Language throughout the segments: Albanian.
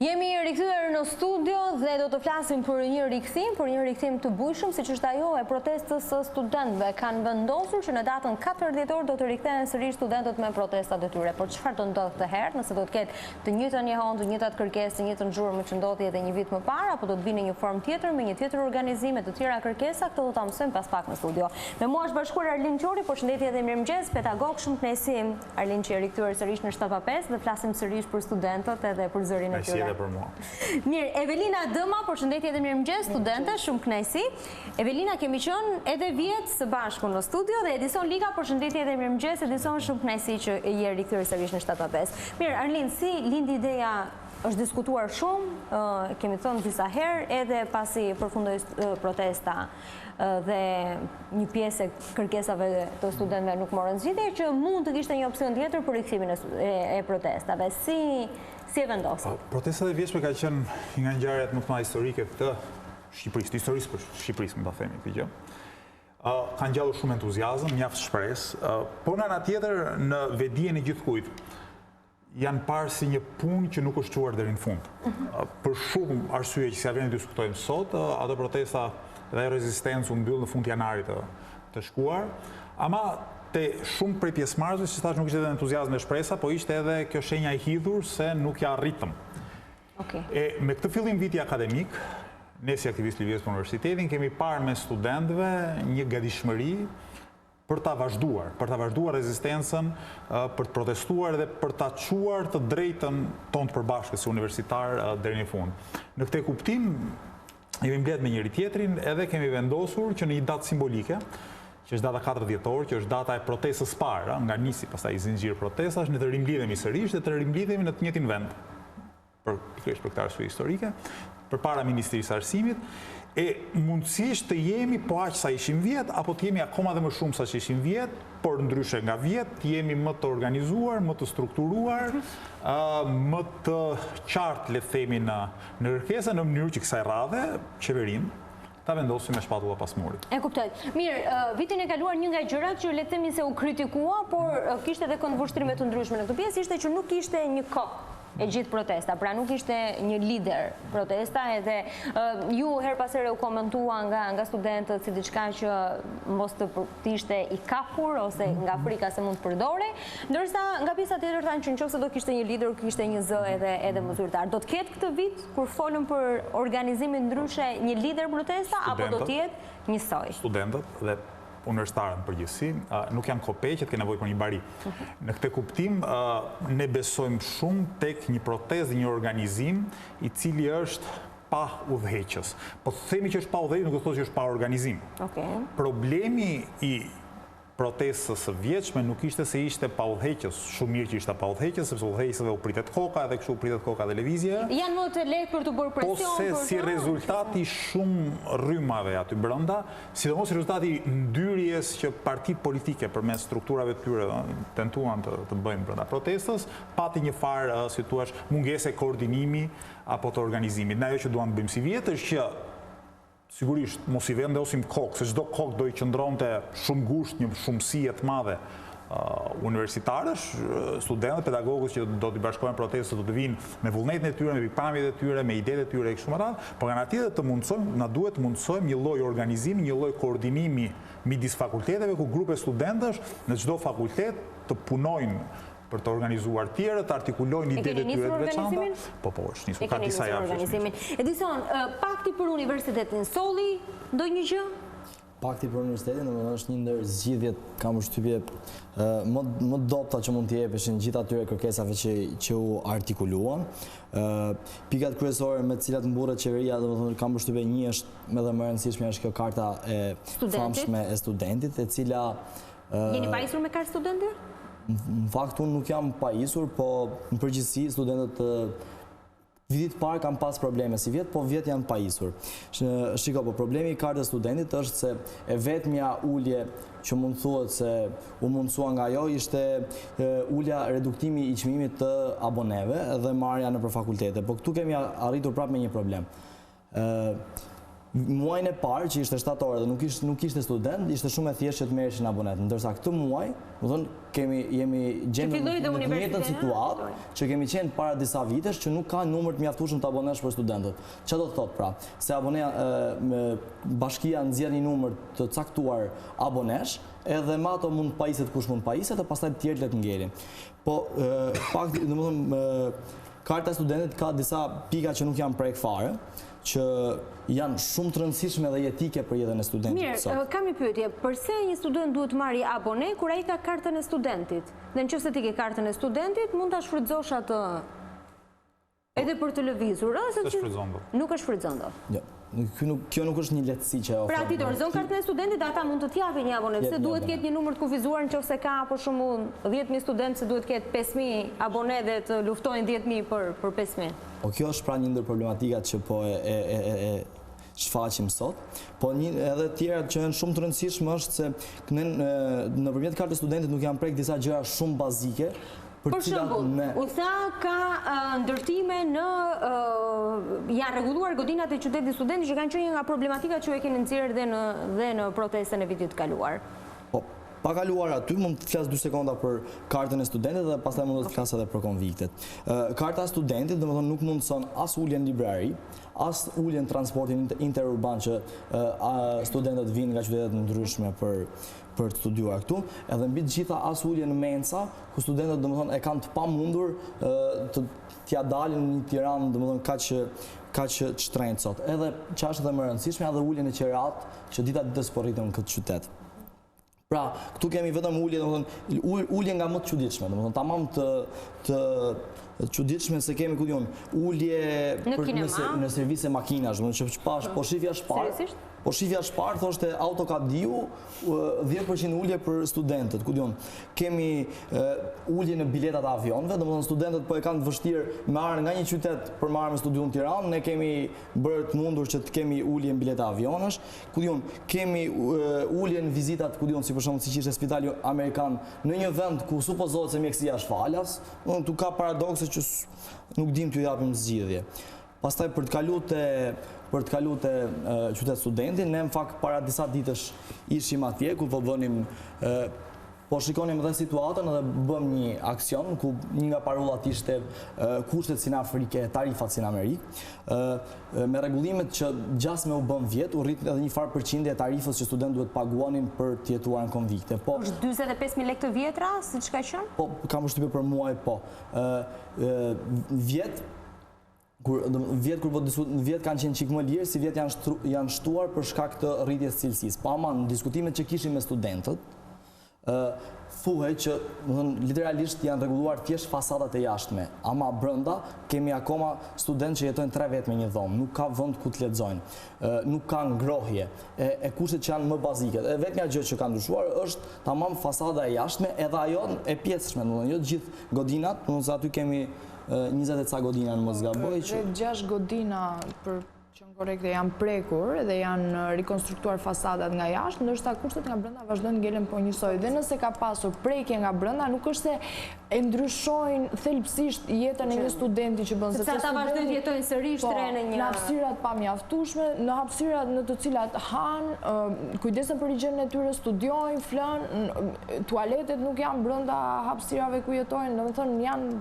Jemi rikthyer në studio dhe do të flasim për një rikthim të bujshëm, siç është ajo e protestës së studentëve. Kanë vendosur që në datën 4 dhjetor do të rikthehen sërish studentët me protestat e tyre. Por çfarë do ndodh këtë herë? Nëse do të ketë të njëjtën njehon, të njëjtat kërkesë, të njëjtën zhurmë që ndodhi edhe një vit më parë, apo do të vinë në një formë tjetër me një tjetër organizim me të tjera kërkesa, këtë do ta mësojmë pas pak në studio. Me mua është bashkuar Arlin Qori, përshëndetje dhe mirëmëngjes, pedagog, shumë kënaqësi Arlin që e rikthyer sërish në 7:05 dhe flasim sërish për studentët edhe për zërin e tyre. Për mua. Mirë, Evelina Dëma, përshëndetje dhe mirëmëngjes, studente, shumë kënaqësi. Evelina, kemi qenë edhe vjet së bashku në studio dhe Edison Liga, përshëndetje dhe mirëmëngjes, Edison, shumë kënaqësi që je rikthyer sërish në 7:05. Mirë, Arlin, si lindi ideja? Është diskutuar shumë, kemi thënë disa herë, edhe pasi përfundoi protesta dhe një pjesë e kërkesave të studentëve nuk morën zgjidhje, që mund të kishte një opsion tjetër për rikthimin e protestave. Si e vendosën? Protestat e vjeçme ka qenë nga ngjarjet më të mëdha historike të Shqipërisë, të historisë për Shqipërisë, më ta themi këtë gjë. Ka ngjallur shumë entuziazëm, mjaft shpresë, por nga ana tjetër në vetdijen e gjithkujt janë parë si një punë që nuk është çuar deri në fund. Për shumë arsye që si avemi diskutojmë sot, ato protesta dhe rezistencë u mbyll në fund janarit të shkuar, ama te shumë prej pjesëmarrësve, si thash, nuk ishte edhe entuziazëm e shpresa, po ishte edhe kjo shenja e hidhur se nuk ja arritëm. Me këtë fillim viti akademik, ne si aktivistë livjes për universitetin, kemi parë me studentëve një gatishmëri për ta vazhduar rezistencën, për të protestuar dhe për ta çuar të drejtën tonë të përbashkët si universitar deri në fund. Në këtë kuptim, jemi mbledhur me njëri tjetrin edhe kemi vendosur që në një datë simbolike, që është data 4 dhjetor, që është data e protestës parë, nga nisi pastaj zinxhir protestash, ne të rimblidhemi sërish dhe të rimblidhemi në të njëjtin vend, pikërisht për këtë arsye historike, përpara Ministrisë së Arsimit, e mundësisht të jemi po aq sa ishim vjet, apo të jemi akoma dhe më shumë sa që ishim vjet, por ndryshe nga vjet, të jemi më të organizuar, më të strukturuar, më të qartë, le të themi, në kërkesa, në mënyrë që kësaj radhe qeverinë ta vendosim me shpatulla pas murit. E kuptoj. Mirë, vitin e kaluar një nga gjërat që le të themi se u kritikua, por kishte edhe këndvështrime të ndryshme në këtë pjesë, ishte që nuk kishte një kokë e gjithë protesta, pra nuk ishte një lider protesta, edhe ju her pas here u komentua nga studentët si diçka që mos të ishte i kapur ose nga frika se mund të përdore, ndërsa nga pjesa tjetër thanë që nëse do kishte një lider, kishte një zë edhe më zyrtar. Do të ketë këtë vit kur folëm për organizimin ndryshe një lider protesta apo do të jetë njësoj? Studentët dhe universitarët në përgjithësi nuk janë kopeqet, ke nevojë për një bari. Në këtë kuptim, ne besojmë shumë tek një protestë dhe një organizim i cili është pa udhëheqës. Po themi që është pa udhëheqës, nuk do të thotë që është pa organizim. Problemi i protestës së vjeçme nuk ishte se ishte pa udhëheqës, shumë mirë që ishte pa udhëheqës, sepse udhëheqësve u pritet koka dhe kështu u pritet koka televizie. Janë më të lehtë për të bërë presion. Po se si rezultati shumë rrymave aty brenda, sidomos rezultati ndyrjes që partitë politike përmes strukturave të tyre tentuan të bëjnë brenda protestës, pati një farë, si thua, mungesë koordinimi apo të organizimit. Ne ajo që duam të bëjmë si vjet është që sigurisht mos i vendosim kokë, se çdo kokë do i qëndronte shumë ngushtë një shumësi e të madhe universitarësh, studentët, pedagogët që do të bashkohen protestës, do të vinë me vullnetin e tyre, me pikpamjet e tyre, me idetë e tyre e kështu me radhë, por nga ana tjetër të mundsojmë, na duhet të mundsojmë një lloj organizimi, një lloj koordinimi midis fakulteteve ku grupe studentësh në çdo fakultet të punojnë për të organizuar tjerë, të artikulojnë idetë e tyre të veçanta. Po, është nisur ka disa javë. Edison, pakti për universitetin solli ndonjë gjë? Pakti për universitetin është një ndër zgjidhjet, kam përshtypje, më dobta që mund të jepeshin gjithë atyre kërkesave që u artikuluan. Pikat kryesore me të cilat mburret qeveria, domethënë kam përshtypje, një është më dhe më e rëndësishme është kjo karta e famshme e studentit, e cila Jeni pajisur me kartë studenti? Në fakt, unë nuk jam pajisur, po në përgjithësi studentët vitit parë kam pas probleme si vjet, po vjet janë pajisur. Shiko, po problemi i kartës studentit është se e vetmja ulje që mund thuhet se u mundsua nga ajo ishte ulja reduktimi i çmimit të aboneve dhe marrja nëpër fakultete. Po këtu kemi arritur prapë me një problem. muajin e parë që ishte shtator dhe nuk ishte student, ishte shumë e thjeshtë që të merreshin abonet, ndërsa këtë muaj, do thonë jemi gjendur në të njëjtën situatë që kemi qenë para disa vitesh që nuk ka numër të mjaftueshëm të abonesh për studentët. Çfarë do të thotë pra? Se bashkia nxjerr një numër të caktuar abonesh, edhe me ato mund pajiset kush mund pajiset dhe pastaj të tjerë le të ngelin. Po pak, domethënë karta e studentit ka disa pika që nuk janë prek fare, që janë shumë të rëndësishme dhe jetike për jetën e studentit. Mirë, kam një pyetje, përse një student duhet marrë abone kur ai ka kartën e studentit? Dhe nëse ti ke kartën e studentit, mund ta shfrytëzosh atë edhe për të lëvizur, ëh, nuk është shfrytëzon dot. Kjo nuk është një lehtësi që ofron. Pra ti dorëzon kartën e studentit, ata mund të t'japin një abone, pse duhet ketë një numër të kufizuar nëse ka për shembull 10.000 studentë, se duhet ketë 5.000 abone dhe të luftojnë 10.000 për 5.000. Po kjo është pra një ndër problematikat që po e shfaqim sot, po edhe tjera që janë shumë të rëndësishme është se nëpërmjet kartës studentit nuk janë prek disa gjëra shumë bazike. Për shembull, u tha ka ndërtime janë rregulluar godinat e qytetit studentit që kanë qenë nga problematikat që e keni nxjerrë dhe në protestën e vitit të kaluar. Po, pa kaluar aty, mund të flas 2 sekonda për kartën e studentit dhe pastaj mund të flas edhe për konviktet. Karta e studentit, domethënë nuk mundson as uljen në librari, as uljen në transportin interurban që studentët vinë nga qytetet të ndryshme për të studiuar këtu, edhe mbi të gjitha as ulje në mensa, ku studentët domethënë e kanë të pamundur t'ia dalin në një Tiranë domethënë kaq që shtrenjtë sot. Edhe ç'është edhe më e rëndësishme, edhe uljen e qerat që dita ditës po rriten në këtë qytet. Pra, këtu kemi vetëm ulje, domethënë ulje nga më të çuditshme, domethënë tamam të çuditshme se kemi ku diun, ulje në servise makinash, domethënë që pash po shifja shpar. Po shifja shpar, thoshte autokadiu, 10% ulje për studentët, ku diun. Kemi ulje në biletat e avionëve, domethënë studentët po e kanë të vështirë me arë nga një qytet për marrë me studiu në Tiranë, ne kemi bërë të mundur që të kemi ulje në bileta avionësh, ku diun, kemi ulje në vizitat, ku diun, si për shembull siç ishte Spitali Amerikan në një vend ku supozohet se mjekësia është falas, tu ka paradokse që nuk dim t'ju japim zgjidhje. Pastaj për të kaluar te qytet studentin, ne në fakt para disa ditësh ishim atje ku po shikonim edhe situatën edhe bëm një aksion ku një nga parullat ishte kushtet si në Afrike, tarifat si në Amerikë. Me rregullimet që gjasme u bën vjet, u rrit edhe një farë përqindje e tarifës që studentët duhet paguanin për të jetuar në konvikte. Është 45.000 lekë të vjetra, siç ka qenë? Po, kam përshtypje për muaj, po. Vjet kanë qenë çik më lirë, si vjet janë shtuar për shkak të rritjes së cilësisë. Po ama në diskutimet që kishim me studentët, thuhej që literalisht janë rregulluar thjesht fasadat e jashtme, ama brenda kemi akoma studentë që jetojnë 3 vetë me një dhomë, nuk ka vend ku të lexojnë, nuk ka ngrohje, e kushtet që janë më bazike. Vetmja gjë që ka ndryshuar është tamam fasada e jashtme, edhe ajo e pjesëshme, jo të gjithë godinat, se aty kemi 20 e ca godina në mos gaboj. 6 godina për qenë korrekte janë prekur dhe janë rikonstruktuar fasadat nga jashtë, ndërsa kushtet nga brenda vazhdojnë ngelen po njësoj. Dhe nëse ka pasur prekje nga brenda, nuk është se e ndryshojnë thelbësisht jetën e një studenti që bën. Sepse ata vazhdojnë të jetojnë sërish në një në hapësirat pamjaftueshme, në hapësirat në të cilat hanë, kujdesen për higjienën e tyre, studiojnë, flën, tualetet nuk janë brenda hapësirave ku jetojnë, domethënë janë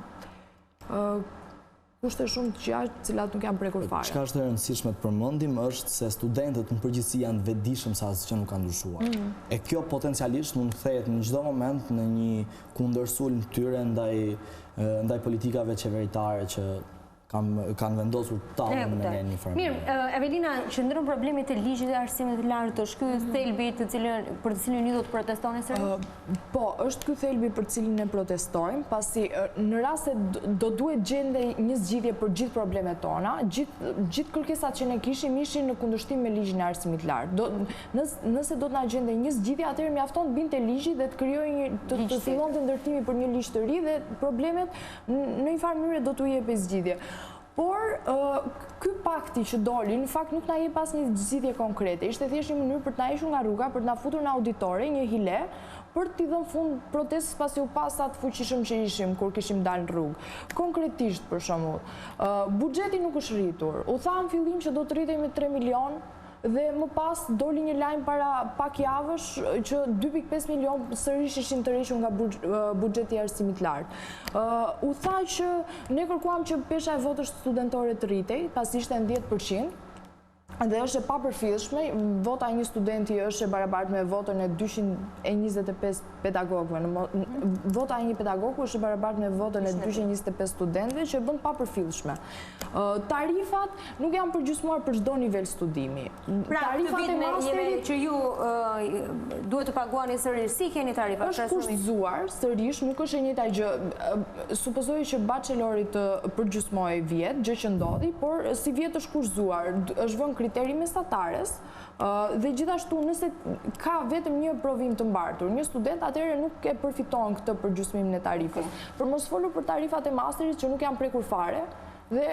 kushte shumë të gjashtë, cilat nuk janë prekur fare. Çka është e rëndësishme të përmendim është se studentët në përgjithësi janë të vetëdijshëm se asgjë nuk ka ndryshuar. E kjo potencialisht mund të kthehet në çdo moment në një kundërsulm tyre ndaj politikave qeveritare që kanë vendosur tallën në një formë. Mirë, Evelina, qëndron problemi te ligjit dhe arsimit të lartë, është ky thelbi për të cilin ju do të protestoni sërish? Po, është ky thelbi për të cilin ne protestojmë, pasi në rast se do duhet gjendej një zgjidhje për gjithë problemet tona, gjithë kërkesat që ne kishim ishin në kundërshtim me ligjin e arsimit të lartë. Nëse do të na gjendej një zgjidhje, atëherë mjafton të binte ligji dhe të krijojë të fillonte ndërtimi për një ligj të ri dhe problemet në një farë mënyrë do t'u jepë zgjidhje. Por, ky pakti që doli, në fakt nuk na jep pas një zgjidhje konkrete. Ishte thjesht një mënyrë për të na hequr nga rruga, për të na futur në auditore, një hile, për t'i dhënë fund protestës pasi u pasa të fuqishëm që ishim kur kishim dalë në rrugë. Konkretisht, për shembull, buxheti nuk është rritur. U tha në fillim që do të rritej me 3 milion, dhe më pas doli një lajm para pak javësh që 2.5 milion sërish ishin të rishur nga buxheti i arsimit lart. U tha që ne kërkuam që pesha e votës studentore të rritej, pasi ishte në 10%, dhe është e papërfillshme, vota e një studenti është e barabartë me votën e 225 pedagogëve. Vota e një pedagogu është e barabartë me votën e 225 studentëve, që e bën papërfillshme. Tarifat nuk janë përgjysmuar për çdo nivel studimi. Pra, këtë vit me që ju duhet të paguani sërish, si keni tarifat? Është kushtzuar sërish, nuk është e njëjta gjë. Supozoj që bachelori të përgjysmojë vjet, gjë që ndodhi, por si vjet është kushtzuar, është vënë kriteri mesatares, dhe gjithashtu nëse ka vetëm një provim të mbartur, një student atëherë nuk e përfiton këtë përgjysmimin e tarifës. Për mos folur për tarifat e masterit që nuk janë prekur fare, dhe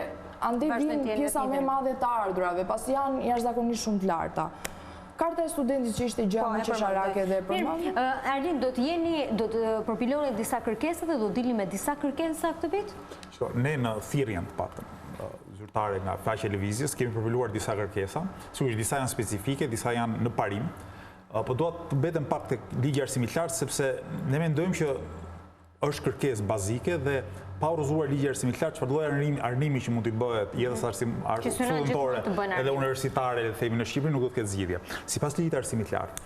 andej vjen pjesa më e madhe të ardhurave, pasi janë jashtëzakonisht shumë të larta. Karta e studentit që ishte gjë më qesharake dhe përmendje. Arlin, do të përpiloni disa kërkesa dhe do dilni me disa kërkesa këtë vit? Ne në thirrjen të paktën zyrtare nga faqja e lëvizjes kemi përpiluar disa kërkesa, sigurisht disa janë specifike, disa janë në parim, po dua të mbetem pak tek ligji i arsimit lart sepse ne mendojmë që është kërkesë bazike dhe pa urrëzuar ligji i arsimit lart, çfarë lloj arnimi që mund të bëhet jetës studentore edhe universitare, le të themi në Shqipëri, nuk do të ketë zgjidhje. Sipas ligjit të arsimit lart,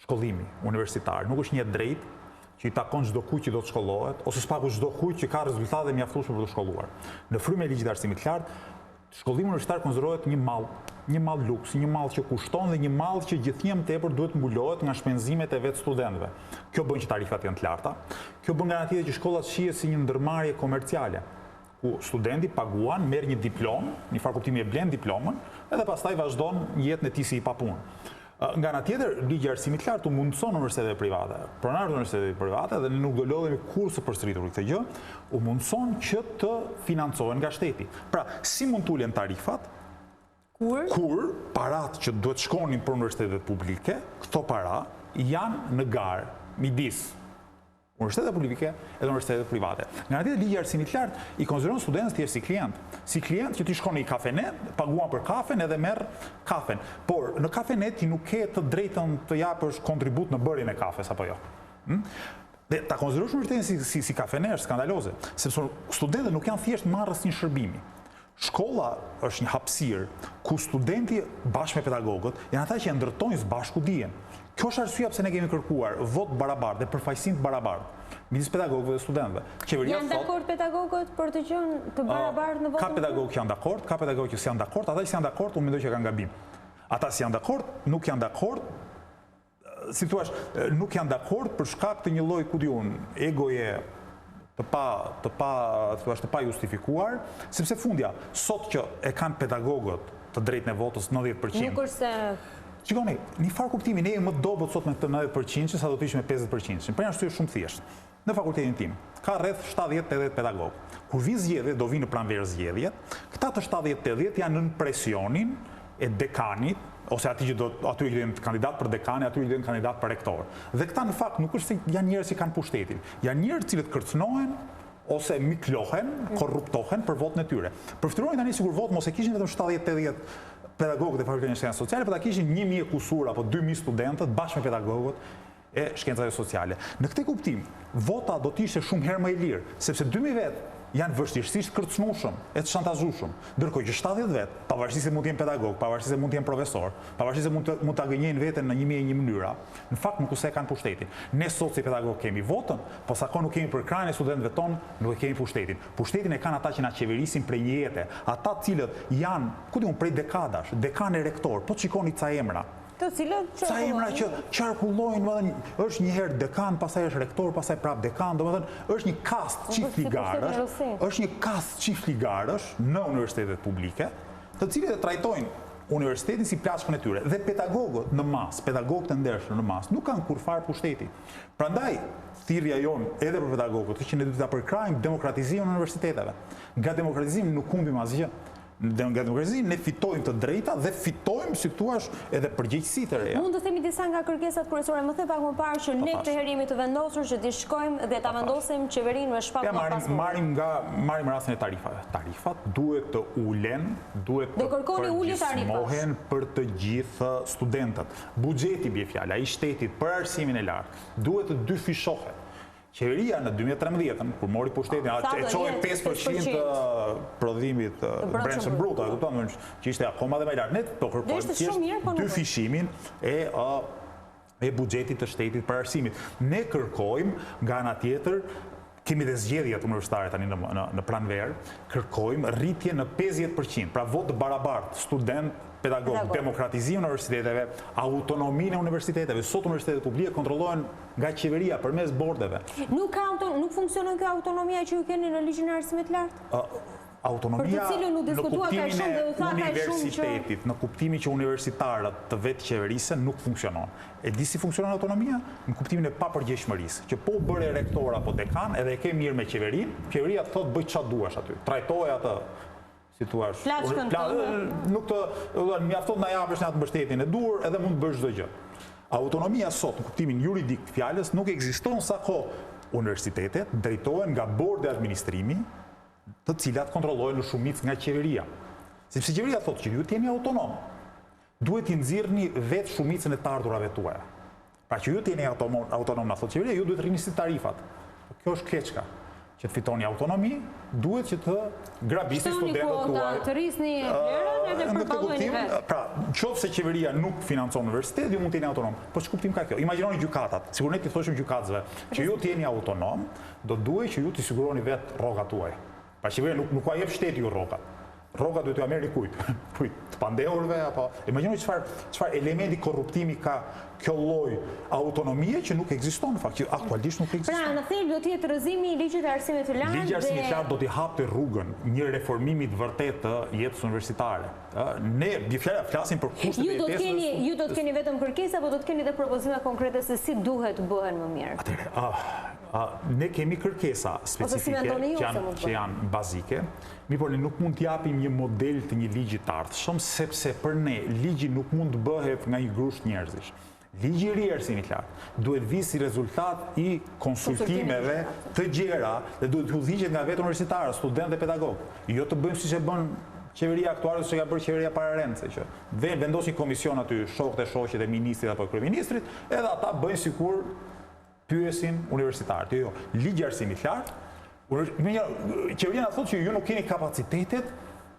shkollimi universitar nuk është një drejt që i takon çdo kujt që do të shkollohet, ose s'paku çdo kujt që ka rezultate mjaftueshme për të shkolluar. Në frymën e ligjit të arsimit lart, shkollimi universitar konsiderohet një mall luks, një mall që kushton dhe një mall që gjithnjë më tepër duhet mbulohet nga shpenzimet e vetë studentëve. Kjo bën që tarifat janë të larta. Kjo bën garanti që shkollat shihet si një ndërmarrje komerciale, ku studenti paguan, merr një diplomë, në fakt kuptimi e blen diplomën, edhe pastaj vazhdon jetën e tij si i papunë. Nga ana tjetër, ligji i arsimit lart u mundson universiteteve private, pronarët e universiteteve private, dhe ne nuk do lodhemi kurrë së përsëritur këtë gjë, u mundson që të financohen nga shteti. Pra, si mund tulen tarifat? Kur parat që duhet shkonin për universitetet publike, këto para janë në garë midis universitetet publike edhe universitetet private. Nga ana tjetër, ligji i arsimit lart i konsideron studentët thjesht si klient. Si klient që ti shkon në një kafene, paguan për kafen edhe merr kafen. Por në kafene ti nuk ke të drejtën të japësh kontribut në bërjen e kafes apo jo. Dhe ta konsiderosh universitetin si kafene është skandaloze, sepse studentët nuk janë thjesht marrës një shërbimi. Shkolla është një hapësirë ku studenti bashkë me pedagogët janë ata që e ndërtojnë së bashku dijen. Kjo është arsyeja pse ne kemi kërkuar votë barabartë dhe përfaqësim të barabartë midis pedagogëve dhe studentëve. Janë dakord pedagogët për të qenë të barabartë në votë? Ka pedagogë që janë dakord, ka pedagogë që s'janë dakord, ata që janë dakord unë mendoj që kanë gabim. Ata që janë dakord, nuk janë dakord, si thua, nuk janë dakord për shkak të një lloji ku diun egoje të pa justifikuar, sepse fundja, sot që e kanë pedagogët të drejtën e votës 90%. Nuk është se Shikoni, një farë kuptimi, ne jemi më dobët sot me këtë 90% që sa do të ishim me 50%. Për një arsye shumë thjesht. Në fakultetin tim ka rreth 70-80 pedagogë. Kur vi zgjedhje, do vinë në pranverë zgjedhjet, këta të 70-80 janë në presionin e dekanit, ose aty që aty që janë kandidat për dekani, aty që janë kandidat për rektor. Dhe këta në fakt nuk është se janë njerëz që kanë pushtetin. Janë njerëz që kërcënohen ose miklohen, korruptohen për votën e tyre. Përfitojnë tani sigur votë mos e kishin vetëm 70-80 pedagogët e fakultetit të shkencave sociale, por ta kishin 1000 kusur apo 2000 studentët bashkë me pedagogët e shkencave sociale. Në këtë kuptim, vota do të ishte shumë herë më e lirë, sepse 2000 vetë janë vështirësisht kërcënueshëm, e të shantazhueshëm, ndërkohë që 70 vetë, pavarësisht se mund të jenë pedagog, pavarësisht se mund të jenë profesor, pavarësisht se mund ta gënjejnë veten në 1001 mënyra, në fakt nuk ose kanë pushtetin. Ne sot si pedagog kemi votën, po sa kohë nuk kemi për krahjen e studentëve tonë, nuk e kemi pushtetin. Pushtetin e kanë ata që na qeverisin prej një jete, ata të cilët janë, ku diun, prej dekadash, dekan e rektor, po shikoni ca emra. Të cilët ca emra që qarkullojnë, është një herë dekan, pastaj është rektor, pastaj prap dekan, domethënë është një kast çiftligarësh, është një kast çiftligarësh në universitetet publike, të cilët e trajtojnë universitetin si plaçkën e tyre dhe pedagogët në mas, pedagogët e ndershëm në mas, nuk kanë kur fare pushteti. Prandaj thirrja jon edhe për pedagogët që ne duhet ta përkrahim demokratizimin e universiteteve. Nga demokratizimi nuk humbim asgjë. nga demokracia ne fitojmë të drejta dhe fitojmë, si thua, edhe përgjegjësi të reja. Mund të themi disa nga kërkesat kryesore, më the pak më parë që ne këtë herë jemi të vendosur që të shkojmë dhe ta vendosim qeverinë me shpaku më pas. Marrim rastin e tarifave. Tarifat duhet të ulen, duhet të përgjithësimohen për të gjithë studentët. Buxheti bie fjala i shtetit për arsimin e lartë duhet të dyfishohet. Qeveria në 2013, kur mori pushtetin, e çoi 5% të prodhimit brendshëm brut, që ishte akoma dhe më lart. Ne po kërkojmë dyfishimin e buxhetit të shtetit për arsimit. Ne kërkojmë nga ana tjetër, kemi dhe zgjedhjet universitare tani në Pranverë, kërkojmë rritje në 50%, pra votë barabartë, student, pedagog, demokratizim në universiteteve, autonominë e universiteteve. Sot universitetet publike kontrollohen nga qeveria përmes bordeve. Nuk funksionon kjo autonomia që ju keni në ligjin e arsimit lartë? Autonomia në kuptimin e universitetit, në kuptimin që universitarët të vetë qeverisën nuk funksionon. E di si funksionon autonomia? Në kuptimin e papërgjegjshmërisë, që po bëre rektor apo dekan, edhe e ke mirë me qeverinë, qeveria thotë bëj çfarë duash aty. Trajtoje atë si thua, nuk të mjafton na japësh atë mbështetjen e dur, edhe mund të bësh çdo gjë. Autonomia sot, në kuptimin juridik të fjalës, nuk ekziston sa kohë universitetet drejtohen nga bordi administrimi, të cilat kontrollohen në shumicë nga qeveria. Sepse qeveria thotë që ju jeni autonom, duhet t'i nxirrni vetë shumicën e të ardhurave tuaja. Pra që ju jeni autonom, na thotë qeveria, ju duhet rrini tarifat. Kjo është keqka. Që të fitoni autonomi, duhet që të grabisni studentët tuaj. Të rrisni vlerën edhe përballojeni vetë. Pra, nëse qeveria nuk financon universitet, ju mund të jeni autonom. Po ç'kuptim ka kjo? Imagjinoni gjykatat. Sigur ne ti thoshim gjykatësve që ju të jeni autonom, do duhet që ju të siguroni vetë rrogat tuaj. Pra qeveria nuk ka jep shteti ju rrogat. Rrogat duhet t'ju merrni kujt të pandehurve apo imagjinoni çfarë elementi korruptimi ka kjo lloj autonomie që nuk ekziston në fakt, që aktualisht nuk ekziston. Pra, në thelb do të jetë rrëzimi i ligjit të arsimit të lartë. Ligji i arsimit të lartë do t'i hapte rrugën një reformimi të vërtetë të jetës universitare. Ne flasim për kushtet e jetesës. Ju do të keni vetëm kërkesa apo do të keni edhe propozime konkrete se si duhet të bëhen më mirë? Atëherë, ne kemi kërkesa specifike që janë bazike, por ne nuk mund t'japim një model të një ligji të ardhshëm, sepse për ne ligji nuk mund të bëhet nga një grusht njerëzish. Ligji i ri i arsimit të lartë duhet vi si rezultat i konsultimeve të gjera dhe duhet të udhëhiqet nga vetë universitarët, studentë dhe pedagogë. Jo të bëjmë siç e bën qeveria aktuale ose që ka bërë qeveria pararendse, që vendos një komision aty, shokët e shoqet e ministrit apo kryeministrit, edhe ata bëjnë sikur pyesin universitarët. Jo, ligji i arsimit të lartë, qeveria na thotë që ju nuk keni kapacitetet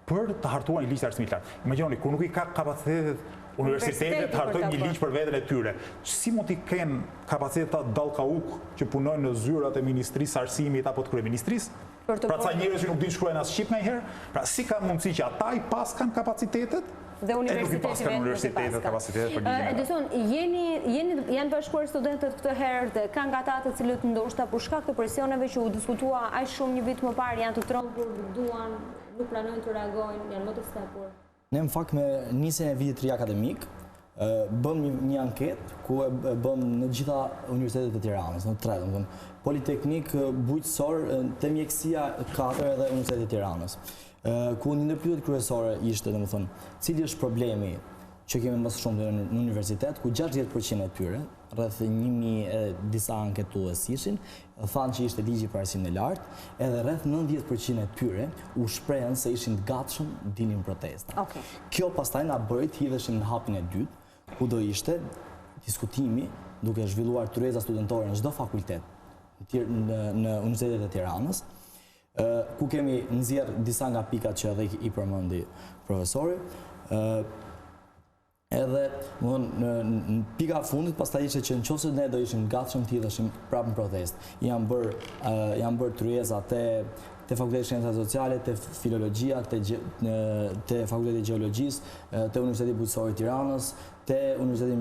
për të hartuar një ligj të arsimit të lartë. Imagjinoni, kur nuk i ka kapacitetet universitetet hartojnë një ligj për veten e tyre. Si mund t'i kenë kapaciteta dallkauk që punojnë në zyrat e Ministrisë Arsimit apo të Kryeministrisë? Pra ca njerëz që nuk dinë shkruajnë as shqip ndonjëherë? Pra si ka mundësi që ata i pas kanë kapacitetet? Dhe universitetet kapacitetet për ligjin. Edison, janë bashkuar studentët këtë herë dhe kanë ata të cilët ndoshta për shkak të presioneve që u diskutua aq shumë një vit më parë janë të trembur, duan, nuk planojnë të reagojnë, janë më të skapur. Ne në fakt me nisjen e vitit 3 akademik, bëm një anket ku e bëm në gjitha universitetet e Tiranës, në 3, Politeknik, Bujqësor, te mjekësia 4 edhe Universitetet e Tiranës. Ku një ndër pyetjet kryesore ishte, domethënë, cili është problemi që kemi më shumë në universitet, ku 60% e tyre, rreth 1000 disa anketues ishin, thanë që ishte ligji për arsimin e lartë, edhe rreth 90% e tyre u shprehen se ishin të gatshëm dilnin protesta. Kjo pastaj na bëri të hidheshim në hapin e dytë, ku do ishte diskutimi duke zhvilluar tyreza studentore në çdo fakultet në Universitetet e Tiranës, ku kemi nxjerr disa nga pikat që edhe i përmendi profesori. Edhe në pika fundit pastaj ishte që nëse ne do ishim gatshëm të hidheshim prapë në protestë. Janë bërë tryeza te Fakulteti i Shkencave Sociale, te Filologjia, te Fakulteti i Gjeologjisë, te Universiteti Bujqësor i Tiranës, te Universiteti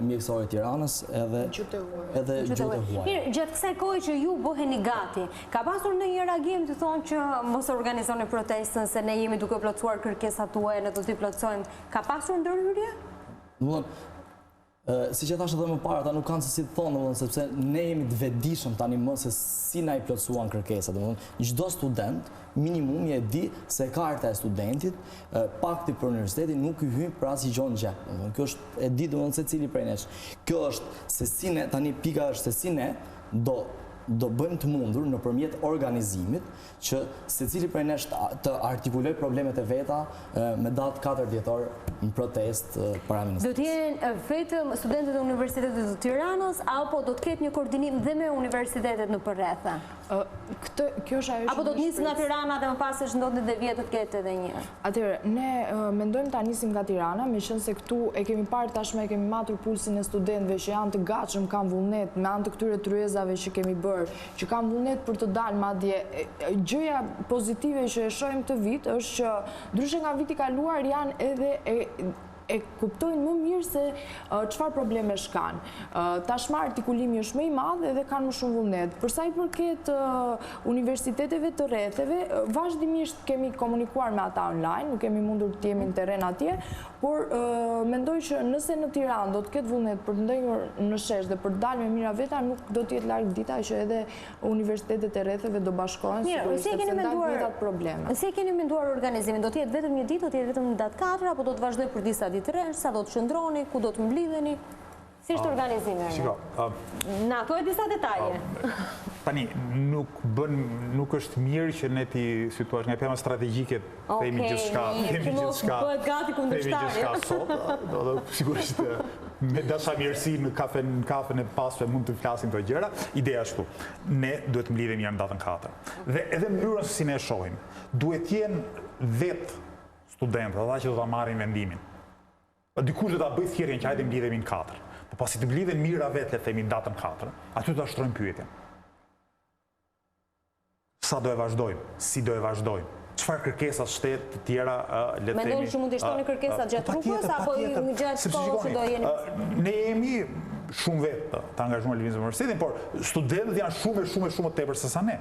Mjekësor i Tiranës, edhe Gjuhët e Huaj. Mirë, gjatë kësaj kohe që ju bëheni gati, ka pasur ndonjë reagim të thonë që mos organizoni protestën se ne jemi duke plotësuar kërkesat tuaja, ne do t'i plotësojmë. Ka pasur ndërhyrje? Si që thashtë edhe më parë, ata nuk kanë se si të thonë, sepse ne jemi të vetëdijshëm tani më se si na i plotësuan kërkesat. Çdo student minimumi e di se karta e studentit, pakti për universitetin nuk i hyn për asnjë gjë. Kjo është e di se cili prej nesh. Kjo është se si ne tani pika është se si ne do bëjmë të mundur nëpërmjet organizimit që secili prej nesh të artikuloj problemet e veta me datë 4 dhjetor në protest para ministrisë. Do të jenë vetëm studentët e Universitetit të Tiranës apo do të ketë një koordinim dhe me universitetet në përreth? Kjo është ajo. Apo do të nisë nga Tirana dhe më pas është ndodhet dhe vjetë të ketë edhe një? Atëherë, ne mendojmë ta nisim nga Tirana, meqense se këtu e kemi parë tashmë, e kemi matur pulsin e studentëve që janë të gatshëm, kanë vullnet me anë të këtyre tryezave që kemi bërë, që kanë vullnet për të dalë madje. Gjëja pozitive që e shohim këtë vit është që ndryshe nga viti kaluar janë edhe e kuptojnë më mirë se çfarë problemesh kanë. Tashmë artikulimi është më i madh dhe kanë më shumë vullnet. Për sa i përket universiteteve të rretheve, vazhdimisht kemi komunikuar me ata online, nuk kemi mundur të jemi në terren atje, por mendoj që nëse në Tiranë do të ketë vullnet për të ndënjur në shesh dhe për të dalë me mira veta, nuk do të jetë larg dita që edhe universitetet e rretheve do bashkohen sepse ndajnë vetat probleme. Si e keni menduar organizimin? Do të jetë vetëm një ditë, do të jetë vetëm në datë 4 apo do të vazhdoj për disa sa do të qëndroni, ku do të mblidheni? Si është organizimi? Na, to e disa detaje. Tani, nuk është mirë që ne ti situash nga pjama strategjike themi gjithçka sot, sigurisht me dashamirësi në kafen e pasve mund të flasim të gjëra. Ideja është këtu, ne duhet mblidhemi në datën 4. Dhe edhe mënyrën se si ne e shohim, duhet jenë 10 studentë, ata që do ta marrin vendimin. Dikush do ta bëjë thirrjen që hajde mblidhemi në 4. Po pasi të mblidhen mira vetë le themi datën 4, aty do ta shtrojmë pyetjen. Sa do e vazhdojmë? Si do e vazhdojmë? Çfarë kërkesat shtetë të tjera le të themi? Mendoni që mund të shtoni kërkesat gjatë rrugës apo gjatë kohës që do jeni? Ne jemi shumë vetë të angazhuar në lëvizjen e universitetin, por studentët janë shumë tepër se sa ne.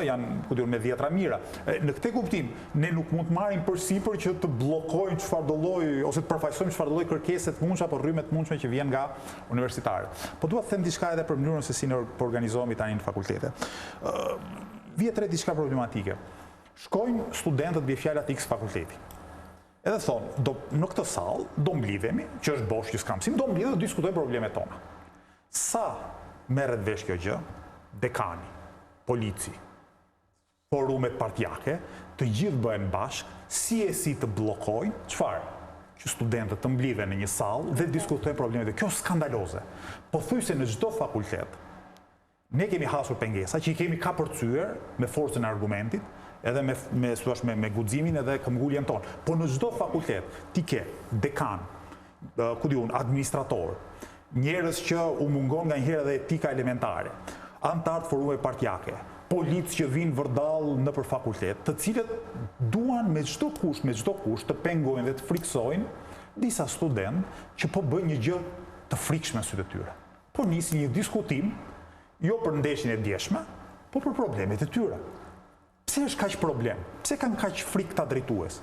Janë me dhjetra mira. Në këtë kuptim, ne nuk mund të marrim përsipër që të bllokojmë çfarëdo lloj ose të përfaqësojmë çfarëdo lloj kërkese të mundshme apo rrymë të mundshme që vjen nga universitarët. Po dua të them diçka edhe për mënyrën se si ne organizohemi tani në fakultete. Vjet re diçka problematike. Shkojnë studentët mbi fjalat X fakulteti. Edhe thonë, në këtë sallë do mblidhemi, që është bosh që s'kam sim, do mblidhemi dhe diskutojmë problemet tona. Sa merret vesh kjo gjë? Dekani, polici, forumet partijake, të gjithë bëhen bashkë, si të bllokojnë, çfarë? Që studentët të mblidhen në një sallë dhe diskutojnë problemet. Kjo është skandaloze. Po thuaj se në çdo fakultet ne kemi hasur pengesa që i kemi kapërcyer me forcën e argumentit, edhe me guximin edhe këmbguljen tonë. Po në çdo fakultet ti ke dekan, administrator, njerëz që u mungon nganjëherë edhe etika elementare, antar të forume partijake, policë që vinë vërdall nëpër fakultet, të cilët duan me çdo kusht të pengojnë dhe të friksojnë disa studentë që po bëjnë një gjë të frikshme në sytë e tyre. Po nisin një diskutim, jo për ndeshjen e djeshme, po për problemet e tyre. Pse është kaq problem? Pse kanë kaq frikë ta drejtues?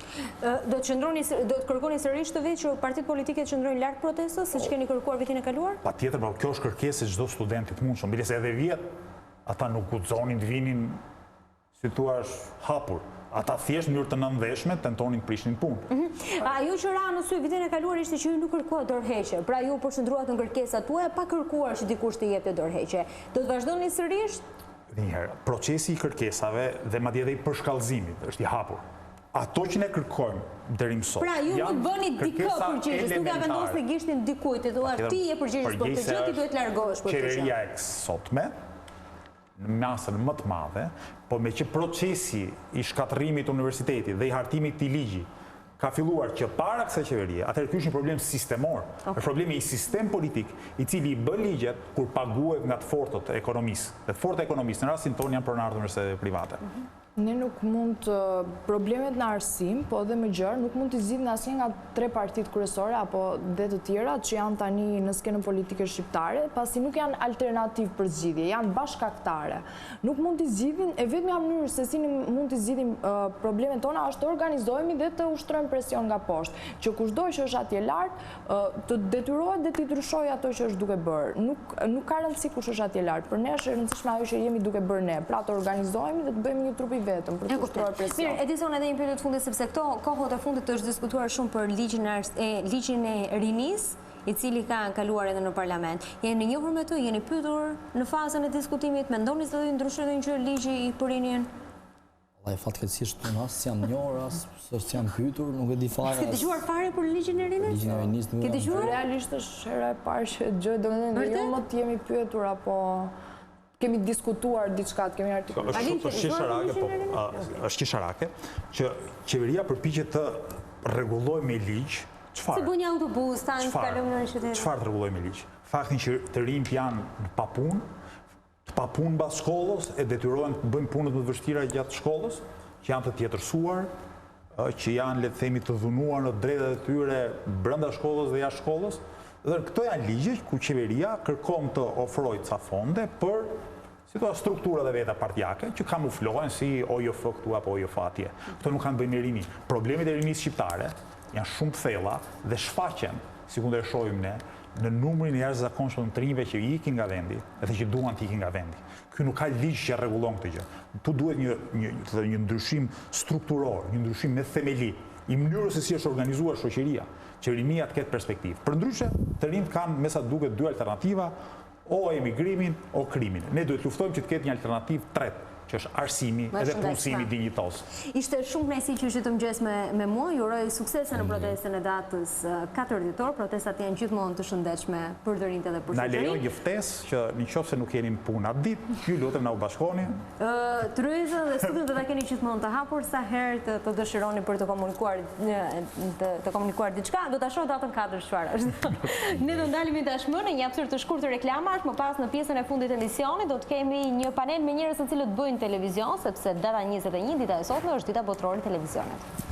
Do të kërkoni sërish të vit që partitë politike të qëndrojnë larg protestës, siç keni kërkuar vitin e kaluar? Patjetër, por kjo është kërkesë e çdo studenti të mundshëm. Mbile se edhe vjet ata nuk guxonin të vinin si thua hapur. Ata thjesht në mënyrë të nënveshme tentonin të prishnin punë. Ajo që ra në sy vitin e kaluar ishte që ju nuk kërkuat dorëheqje. Pra ju përshëndruat në kërkesat tuaja pa kërkuar që dikush të jepte dorëheqje. Do të vazhdoni sërish? Njëherë, procesi i kërkesave dhe madje edhe i përshkallëzimit është i hapur. Ato që ne kërkojmë deri më sot. Pra ju nuk bëni dikë përgjegjës, nuk ja vendosni gishtin dikujt, të thuar ti je përgjegjës për këtë gjë, ti duhet largohesh për këtë gjë. Qeveria e sotme në masën më të madhe, po me që procesi i shkatërimit të universitetit dhe i hartimit të ligji ka filluar që para kësaj qeverie, atëherë ky është një problem sistemor, është problemi i sistem politik, i cili i bën ligjet kur paguhet nga të fortët e ekonomisë. Dhe të fortë e ekonomisë në rastin tonë janë pronarët universitete private. Ne nuk mund problemet në arsim, po edhe më gjërë, nuk mund të zgjidhin asnjë nga 3 partitë kryesore apo dhe të tjera që janë tani në skenën politike shqiptare, pasi nuk janë alternativë për zgjidhje, janë bashkëaktare. Nuk mund të zgjidhin, e vetmja mënyrë se si mund të zgjidhim problemet tona është të organizohemi dhe të ushtrojmë presion nga poshtë, që kushdo që është atje lart, të detyrohet dhe të ndryshojë ato që është duke bërë. Nuk ka rëndësi kush është atje lart. Për ne është e rëndësishme ajo që jemi duke bërë ne, pra të organizohemi dhe të bëjmë një trup i vetëm për të ushtruar presion. Mirë, Edison, edhe një pyetje të fundit, sepse këto kohët e fundit është diskutuar shumë për ligjin e rinis, i cili ka kaluar edhe në parlament. Jeni njohur me të, jeni pyetur në fazën e diskutimit, mendoni se do të ndryshojë një ligji për rinjen? Vallai fatkeqësisht unë as jam njohur, as s'jam pyetur, nuk e di fare. Ke dëgjuar fare për ligjin e rinis? Ligjin e rinis nuk e di. Ke dëgjuar? Realisht është hera e parë që dëgjoj, domethënë jo më të jemi pyetur apo kemi diskutuar diçka, kemi artikuluar. Është qesharake që qeveria përpiqet të rregullojë me ligj çfarë? Si bën një autobus tani kalojmë në qytet? Çfarë të rregullojë me ligj? Faktin që të rinjt janë pa punë mbas shkollës, e detyrohen të bëjnë punët më të vështira gjatë shkollës, që janë të tjetërsuar, që janë, le të themi, të dhunuar në drejtat e tyre brenda shkollës dhe jashtë shkollës. Dhe këto janë ligje ku qeveria kërkon të ofrojë ca fonde për strukturat e veta partijake që kamuflohen si OJF këtu apo OJF atje. Këto nuk kanë bëjnë me rini. Problemet e rinisë shqiptare janë shumë të thella dhe shfaqen, si ku ndryshojmë ne, në numrin e jashtëzakonshëm të rinjve që ikin nga vendi edhe që duan të ikin nga vendi. Ky nuk ka ligj që rregullon këtë gjë. Tu duhet një ndryshim strukturor, një ndryshim me themeli i mënyrës se si është organizuar shoqëria, që rinia të ketë perspektivë. Përndryshe, të rinjt kanë me sa duket 2 alternativa, o emigrimin o krimin. Ne duhet luftojmë që të ketë një alternativë tretë, që është arsimi edhe punësimi dinjitos. Ishte shumë kënaqësi që ishte të mëngjes me mua. Ju uroj suksese në protestën e datës 4 dhjetor. Protestat janë gjithmonë të shëndetshme për të rinjtë dhe për shoqërinë. Na lejon një ftesë që nëse nuk jeni punë atë ditë, ju lutem na u bashkoni. Tryezën dhe studion do ta keni gjithmonë të hapur sa herë të dëshironi për të komunikuar diçka. Do ta shoh datën 4 çfarë është. Ne do ndalemi tashmë në një hapësirë të shkurtër reklamash, më pas në pjesën e fundit të emisionit do të kemi një panel me njerëz të cilët bëjnë televizion, sepse data 21, dita e sotme, është dita botërore e televizionit.